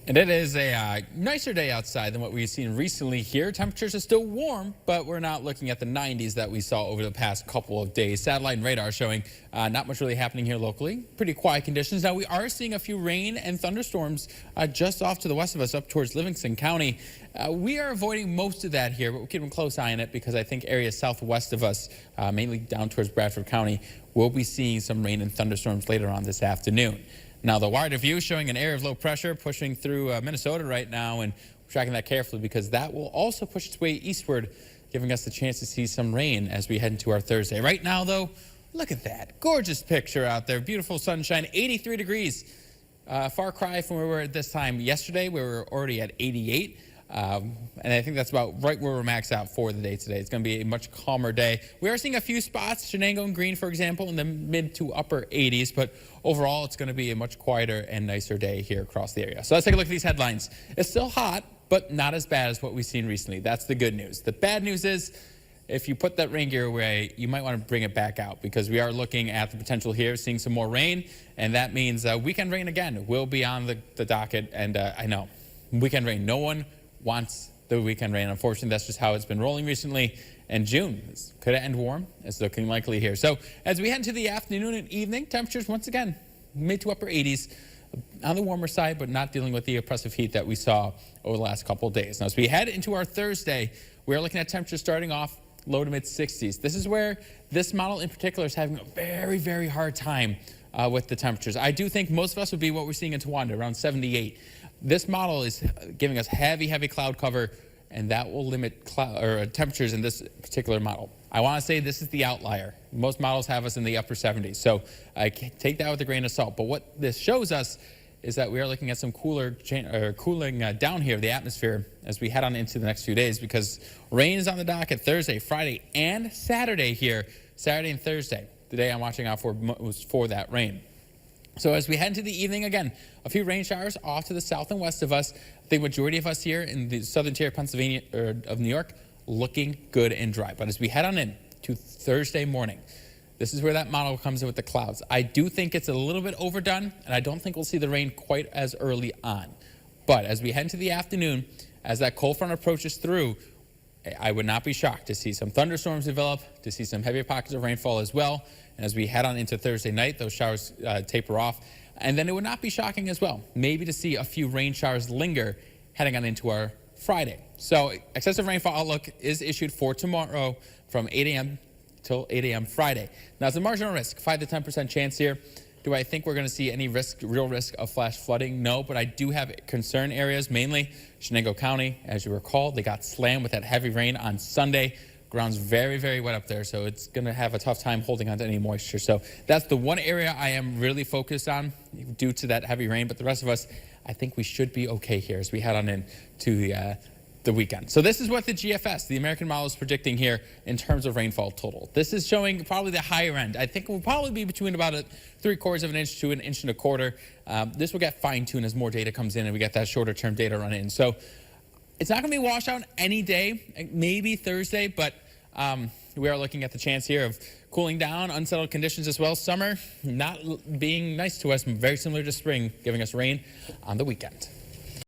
And it is a nicer day outside than what we've seen recently here. Temperatures are still warm, but we're not looking at the 90s that we saw over the past couple of days. Satellite and radar showing not much really happening here locally. Pretty quiet conditions. Now, we are seeing a few rain and thunderstorms just off to the west of us up towards Livingston County. We are avoiding most of that here, but we're keeping a close eye on it because I think areas southwest of us, mainly down towards Bradford County, will be seeing some rain and thunderstorms later on this afternoon. Now, the wider view showing an area of low pressure pushing through Minnesota right now, and we're tracking that carefully because that will also push its way eastward, giving us the chance to see some rain as we head into our Thursday. Right now, though, look at that. Gorgeous picture out there. Beautiful sunshine, 83 degrees. Far cry from where we were at this time yesterday. We were already at 88. And I think that's about right where we're maxed out for the day today. It's going to be a much calmer day. We are seeing a few spots, Shenango and Green, for example, in the mid to upper 80s. But overall, it's going to be a much quieter and nicer day here across the area. So let's take a look at these headlines. It's still hot, but not as bad as what we've seen recently. That's the good news. The bad news is if you put that rain gear away, you might want to bring it back out because we are looking at the potential here, seeing some more rain. And that means weekend rain again will be on the docket. And I know, weekend rain. No one wants the weekend rain. Unfortunately, that's just how it's been rolling recently. And June could end warm. It's looking likely here. So as we head into the afternoon and evening, temperatures once again mid to upper 80s on the warmer side, but not dealing with the oppressive heat that we saw over the last couple of days. Now, as we head into our Thursday, we're looking at temperatures starting off low to mid 60s. This is where this model in particular is having a very, very hard time with the temperatures. I do think most of us would be what we're seeing in Towanda, around 78. This model is giving us heavy, heavy cloud cover, and that will limit temperatures in this particular model. I want to say this is the outlier. Most models have us in the upper 70s, so I take that with a grain of salt. But what this shows us is that we are looking at some cooling down here, the atmosphere, as we head on into the next few days, because rain is on the docket Thursday, Friday, and Saturday here. Saturday and Thursday, the day I'm watching out for was for that rain. So as we head into the evening, again, a few rain showers off to the south and west of us. I think majority of us here in the southern tier of Pennsylvania, or of New York, looking good and dry. But as we head on in to Thursday morning, this is where that model comes in with the clouds. I do think it's a little bit overdone, and I don't think we'll see the rain quite as early on. But as we head into the afternoon, as that cold front approaches through, I would not be shocked to see some thunderstorms develop, to see some heavier pockets of rainfall as well. And as we head on into Thursday night, those showers taper off. And then it would not be shocking as well, maybe to see a few rain showers linger heading on into our Friday. So excessive rainfall outlook is issued for tomorrow from 8 a.m. till 8 a.m. Friday. Now, it's a marginal risk, 5 to 10% chance here. Do I think we're going to see any real risk of flash flooding? No, but I do have concern areas, mainly Shenango County. As you recall, they got slammed with that heavy rain on Sunday. Ground's very, very wet up there, so it's going to have a tough time holding on to any moisture. So that's the one area I am really focused on due to that heavy rain. But the rest of us, I think we should be okay here as we head on into the weekend. So this is what the GFS, the American model, is predicting here in terms of rainfall total. This is showing probably the higher end. I think it will probably be between about 3/4 of an inch to 1.25 inches. This will get fine-tuned as more data comes in and we get that shorter-term data run in. So it's not going to be washed out any day, maybe Thursday, but we are looking at the chance here of cooling down, unsettled conditions as well. Summer not being nice to us, very similar to spring, giving us rain on the weekend.